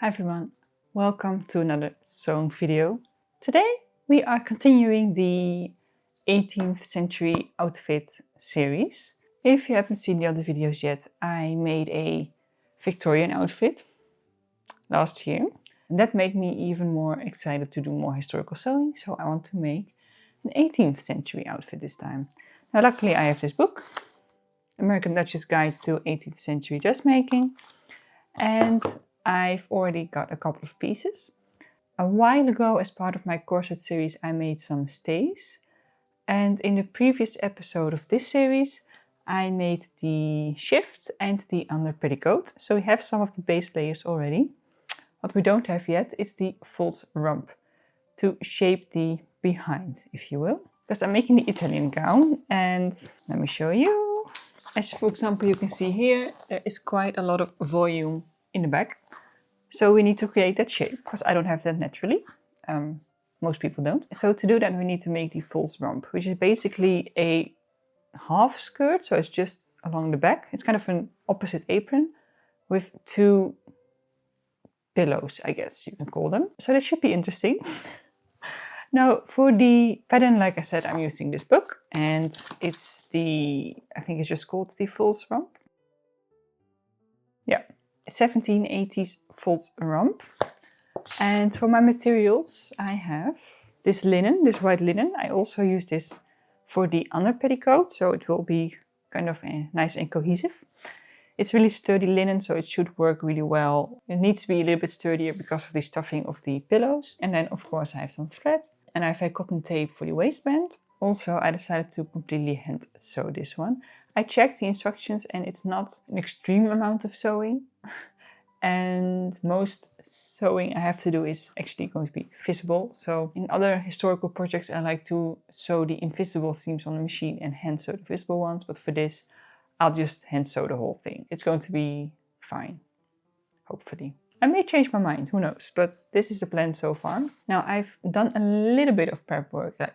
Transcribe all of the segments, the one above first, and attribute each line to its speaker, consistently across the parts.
Speaker 1: Hi everyone, welcome to another sewing video. Today we are continuing the 18th century outfit series. If you haven't seen the other videos yet, I made a Victorian outfit last year. And that made me even more excited to do more historical sewing, so I want to make an 18th century outfit this time. Now luckily I have this book, American Duchess Guide to 18th Century Dressmaking, and I've already got a couple of pieces. A while ago, as part of my corset series, I made some stays. And in the previous episode of this series, I made the shift and the under petticoat. So we have some of the base layers already. What we don't have yet is the false rump to shape the behind, if you will. Because I'm making the Italian gown, and let me show you. As for example, you can see here, there is quite a lot of volume in the back. So we need to create that shape, because I don't have that naturally. Most people don't. So to do that, we need to make the false rump, which is basically a half skirt. So it's just along the back. It's kind of an opposite apron with two pillows, I guess you can call them. So that should be interesting. Now for the pattern, like I said, I'm using this book, and it's I think it's just called the false rump. Yeah. 1780s false rump. And for my materials, I have this linen, this white linen. I also use this for the under petticoat, so it will be kind of nice and cohesive. It's really sturdy linen, so it should work really well. It needs to be a little bit sturdier because of the stuffing of the pillows. And then of course I have some thread, and I have a cotton tape for the waistband. Also, I decided to completely hand sew this one. I checked the instructions and it's not an extreme amount of sewing. And most sewing I have to do is actually going to be visible. So in other historical projects, I like to sew the invisible seams on the machine and hand sew the visible ones. But for this, I'll just hand sew the whole thing. It's going to be fine, hopefully. I may change my mind, who knows, but this is the plan so far. Now I've done a little bit of prep work, like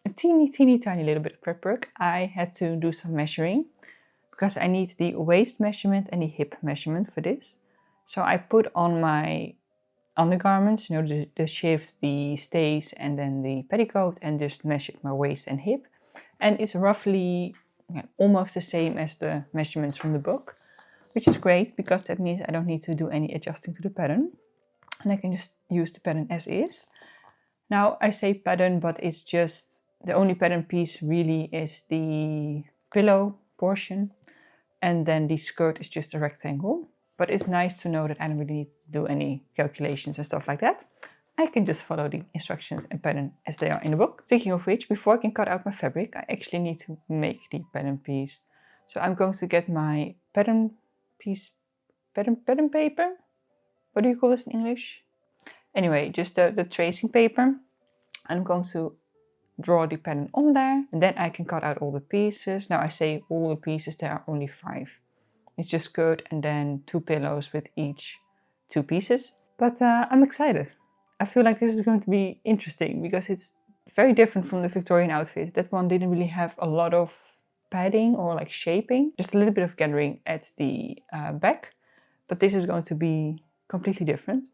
Speaker 1: a teeny tiny little bit of prep work. I had to do some measuring because I need the waist measurement and the hip measurement for this. So I put on my undergarments, you know, the shifts, the stays, and then the petticoat, and just measured my waist and hip. And it's roughly almost the same as the measurements from the book, which is great because that means I don't need to do any adjusting to the pattern. And I can just use the pattern as is. Now I say pattern, but it's just the only pattern piece really is the pillow portion. And then the skirt is just a rectangle. But it's nice to know that I don't really need to do any calculations and stuff like that. I can just follow the instructions and pattern as they are in the book. Speaking of which, before I can cut out my fabric, I actually need to make the pattern piece. So I'm going to get my pattern piece, pattern paper? What do you call this in English? Anyway, just the tracing paper. I'm going to draw the pattern on there, and then I can cut out all the pieces. Now I say all the pieces, there are only 5. It's just skirt and then 2 pillows with each 2 pieces. But I'm excited. I feel like this is going to be interesting because it's very different from the Victorian outfit. That one didn't really have a lot of padding or like shaping, just a little bit of gathering at the back. But this is going to be completely different,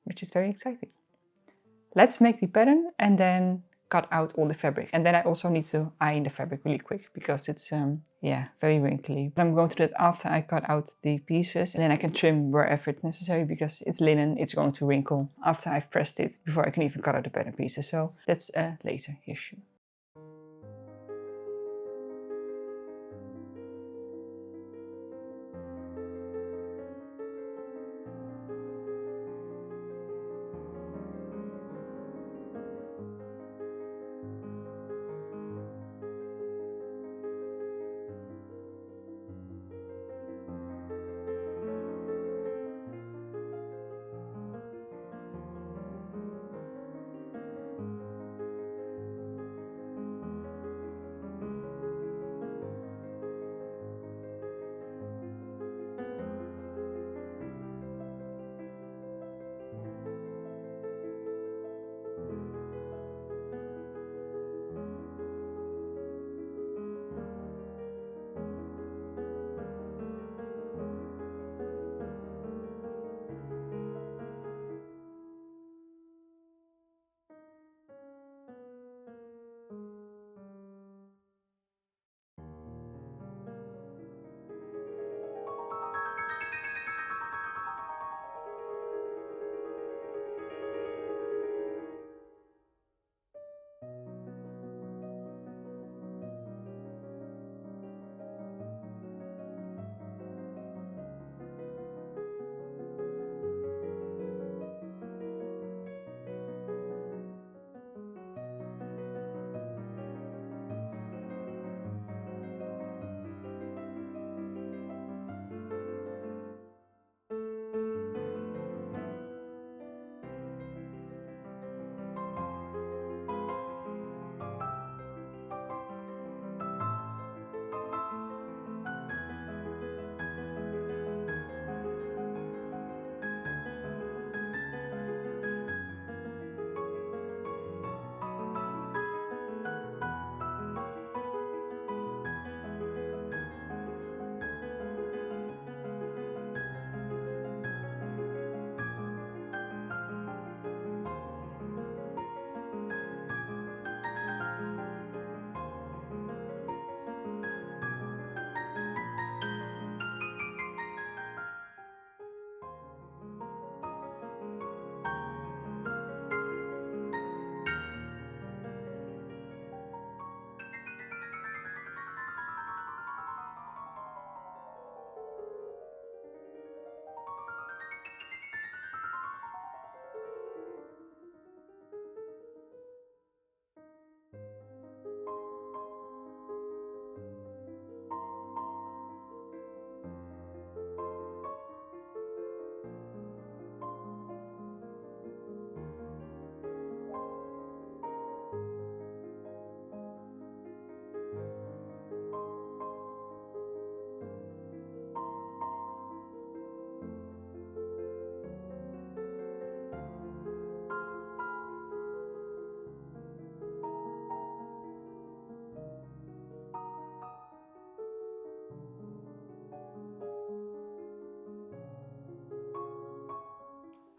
Speaker 1: which is very exciting. Let's make the pattern and then cut out all the fabric. And then I also need to iron the fabric really quick because it's, very wrinkly. But I'm going to do that after I cut out the pieces, and then I can trim wherever it's necessary because it's linen, it's going to wrinkle after I've pressed it before I can even cut out the pattern pieces. So that's a later issue.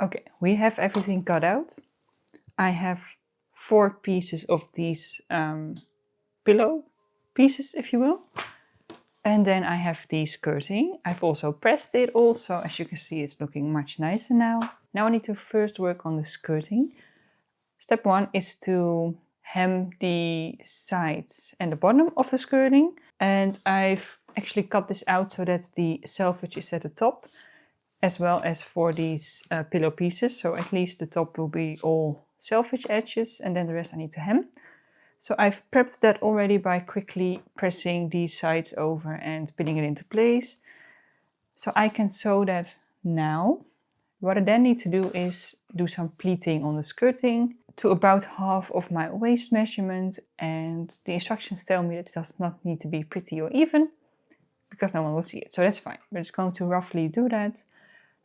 Speaker 1: Okay, we have everything cut out. I have 4 pieces of these pillow pieces, if you will. And then I have the skirting. I've also pressed it also. As you can see, it's looking much nicer now. Now I need to first work on the skirting. Step 1 is to hem the sides and the bottom of the skirting. And I've actually cut this out so that the selvage is at the top, as well as for these pillow pieces. So at least the top will be all selvage edges, and then the rest I need to hem. So I've prepped that already by quickly pressing these sides over and pinning it into place. So I can sew that now. What I then need to do is do some pleating on the skirting to about half of my waist measurement, and the instructions tell me that it does not need to be pretty or even because no one will see it, so that's fine. We're just going to roughly do that,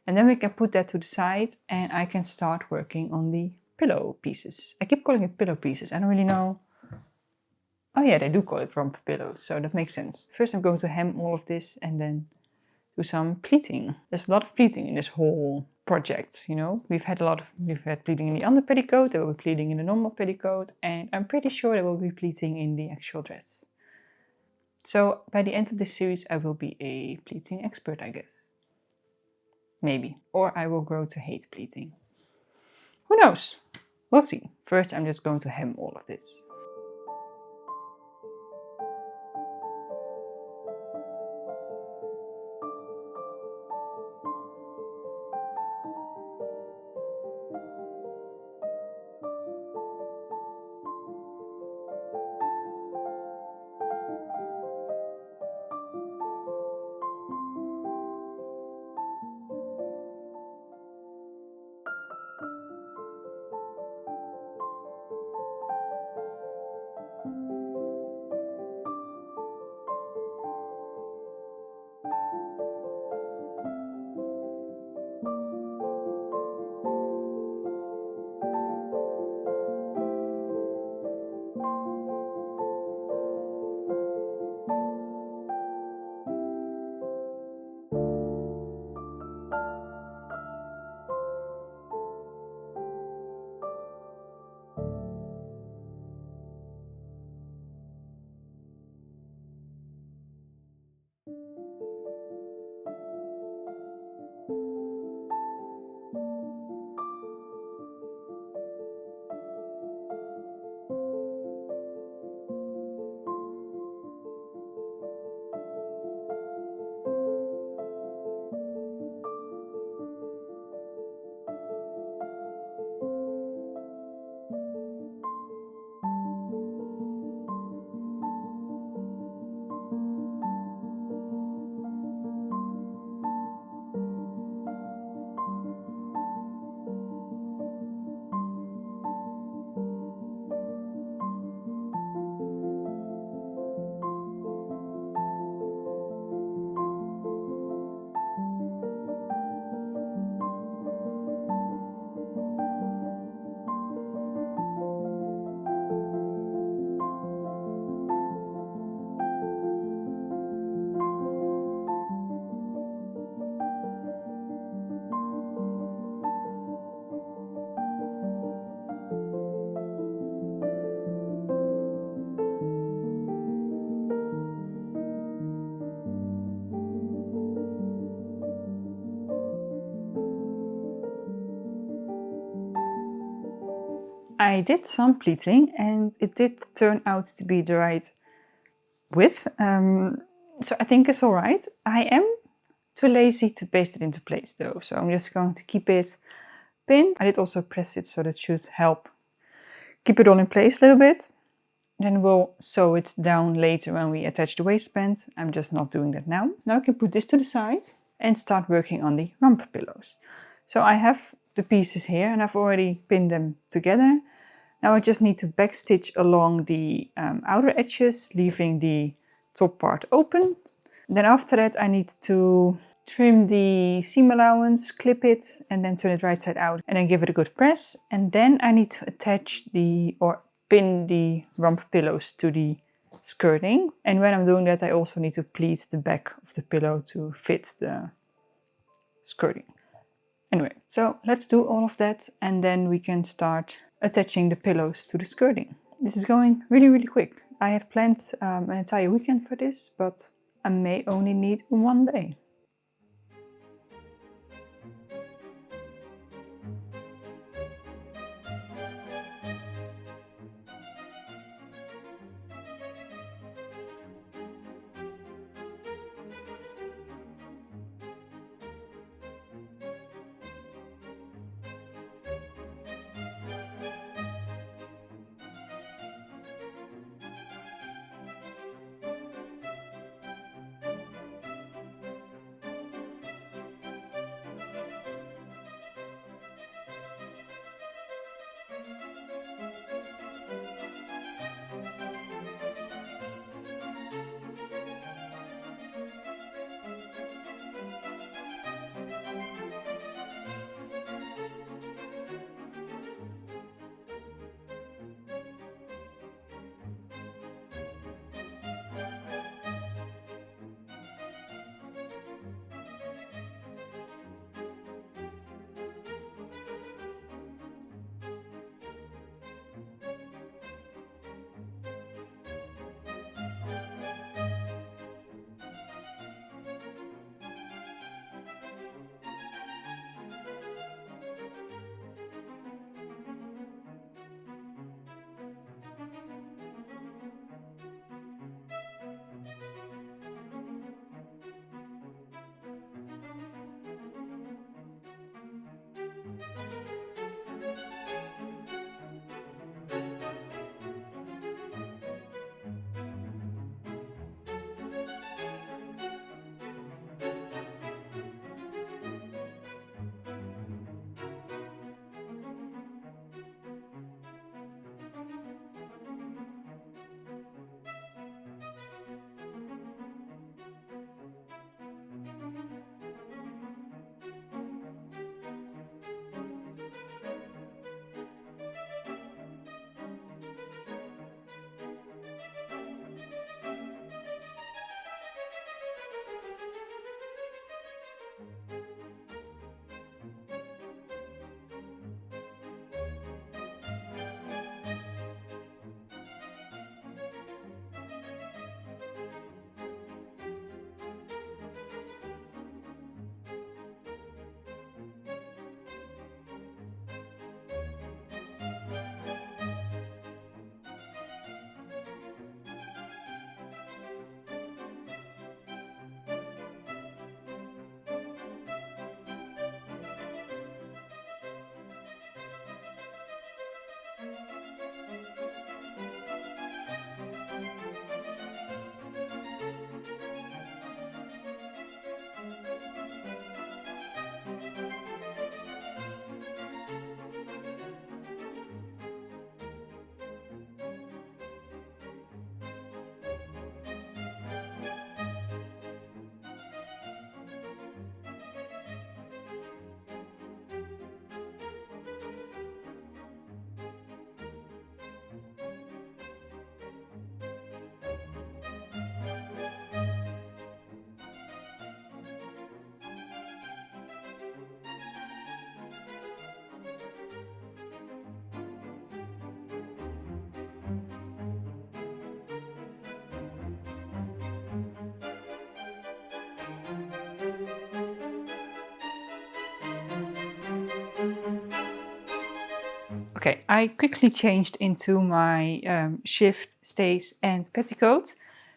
Speaker 1: and then we can put that to the side and I can start working on the pillow pieces. I keep calling it pillow pieces, I don't really know. Oh yeah, they do call it rump pillows, so that makes sense. First I'm going to hem all of this and then do some pleating. There's a lot of pleating in this whole project, you know. We've had pleating in the under petticoat, there will be pleating in the normal petticoat, and I'm pretty sure there will be pleating in the actual dress. So by the end of this series I will be a pleating expert, I guess. Maybe. Or I will grow to hate pleating. Who knows? We'll see. First I'm just going to hem all of this. I did some pleating and it did turn out to be the right width, so I think it's alright. I am too lazy to paste it into place though, so I'm just going to keep it pinned. I did also press it, so that should help keep it all in place a little bit. Then we'll sew it down later when we attach the waistband. I'm just not doing that now. Now I can put this to the side and start working on the rump pillows. So I have the pieces here and I've already pinned them together. Now I just need to backstitch along the outer edges, leaving the top part open. Then after that I need to trim the seam allowance, clip it, and then turn it right side out and then give it a good press. And then I need to attach or pin the rump pillows to the skirting. And when I'm doing that I also need to pleat the back of the pillow to fit the skirting. Anyway, so let's do all of that and then we can start attaching the pillows to the skirting. This is going really, really quick. I had planned an entire weekend for this, but I may only need one day. Okay, I quickly changed into my shift, stays and petticoat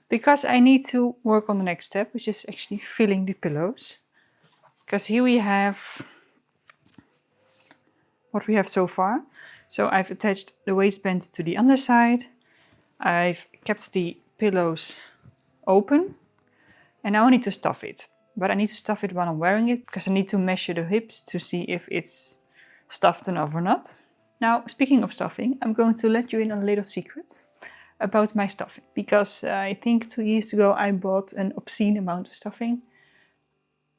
Speaker 1: because I need to work on the next step, which is actually filling the pillows. Because here we have what we have so far. So I've attached the waistband to the underside. I've kept the pillows open and now I need to stuff it. But I need to stuff it while I'm wearing it because I need to measure the hips to see if it's stuffed enough or not. Now, speaking of stuffing, I'm going to let you in on a little secret about my stuffing. Because I think 2 years ago I bought an obscene amount of stuffing.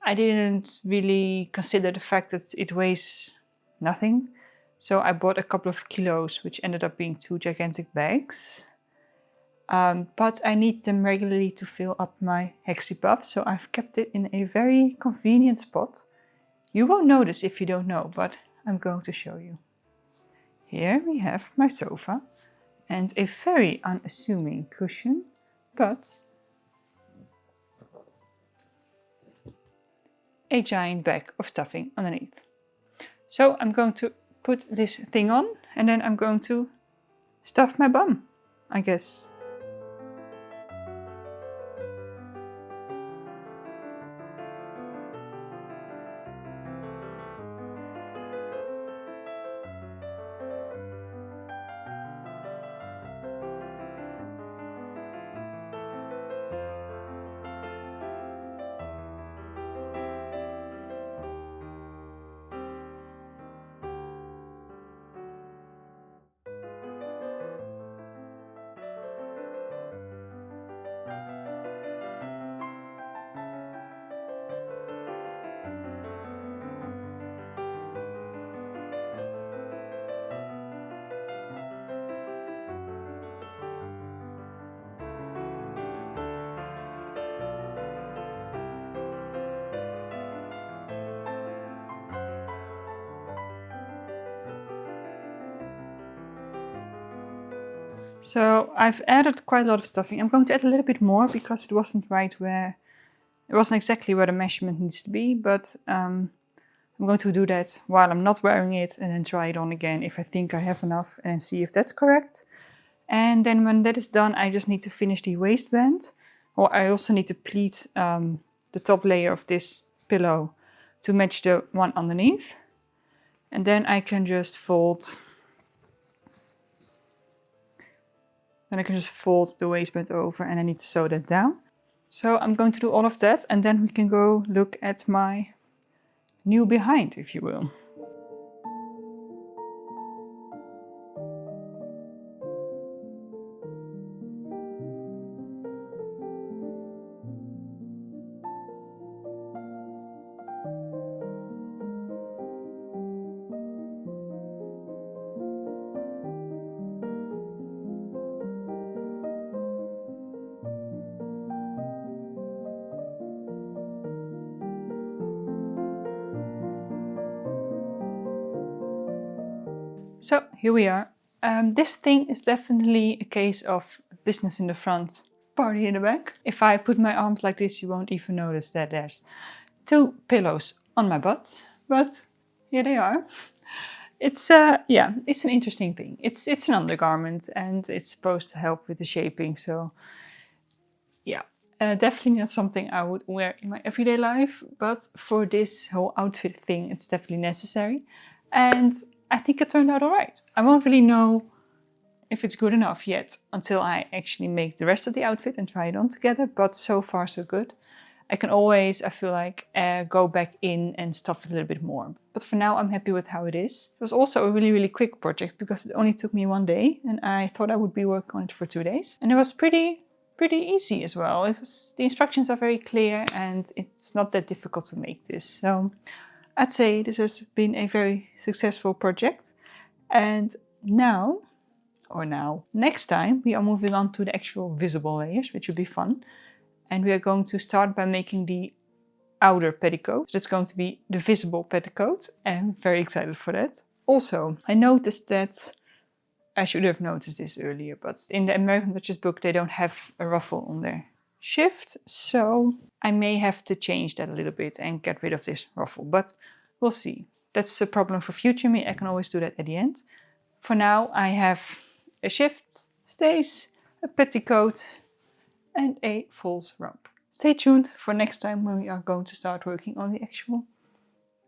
Speaker 1: I didn't really consider the fact that it weighs nothing. So I bought a couple of kilos, which ended up being 2 gigantic bags. But I need them regularly to fill up my Hexi Puff, so I've kept it in a very convenient spot You won't notice if you don't know, but I'm going to show you. Here we have my sofa and a very unassuming cushion, but a giant bag of stuffing underneath. So I'm going to put this thing on and then I'm going to stuff my bum, I guess. So I've added quite a lot of stuffing. I'm going to add a little bit more because it wasn't exactly where the measurement needs to be, but I'm going to do that while I'm not wearing it and then try it on again if I think I have enough and see if that's correct. And then when that is done, I just need to finish the waistband, or I also need to pleat the top layer of this pillow to match the one underneath. And then I can just fold the waistband over, and I need to sew that down. So I'm going to do all of that and then we can go look at my new behind, if you will. So here we are. This thing is definitely a case of business in the front, party in the back. If I put my arms like this, you won't even notice that there's 2 pillows on my butt, but here they are. It's it's an interesting thing. It's an undergarment and it's supposed to help with the shaping. So yeah, definitely not something I would wear in my everyday life, but for this whole outfit thing, it's definitely necessary. And I think it turned out alright. I won't really know if it's good enough yet until I actually make the rest of the outfit and try it on together, but so far so good. I can always, I feel like, go back in and stuff it a little bit more. But for now, I'm happy with how it is. It was also a really, really quick project because it only took me 1 day and I thought I would be working on it for 2 days. And it was pretty easy as well. The instructions are very clear and it's not that difficult to make this. So I'd say this has been a very successful project. And next time, we are moving on to the actual visible layers, which will be fun. And we are going to start by making the outer petticoat. That's going to be the visible petticoat, and I'm very excited for that. Also, I noticed that, I should have noticed this earlier, but in the American Duchess book, they don't have a ruffle on their shift, so I may have to change that a little bit and get rid of this ruffle, but we'll see. That's a problem for future me. I can always do that at the end. For now, I have a shift, stays, a petticoat, and a false rump. Stay tuned for next time when we are going to start working on the actual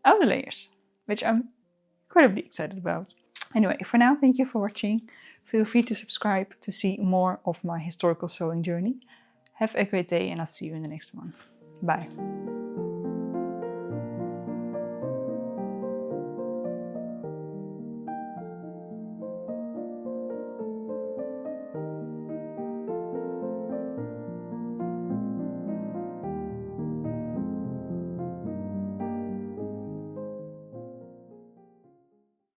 Speaker 1: outer layers, which I'm incredibly excited about. Anyway, for now, thank you for watching. Feel free to subscribe to see more of my historical sewing journey. Have a great day and I'll see you in the next one. Bye.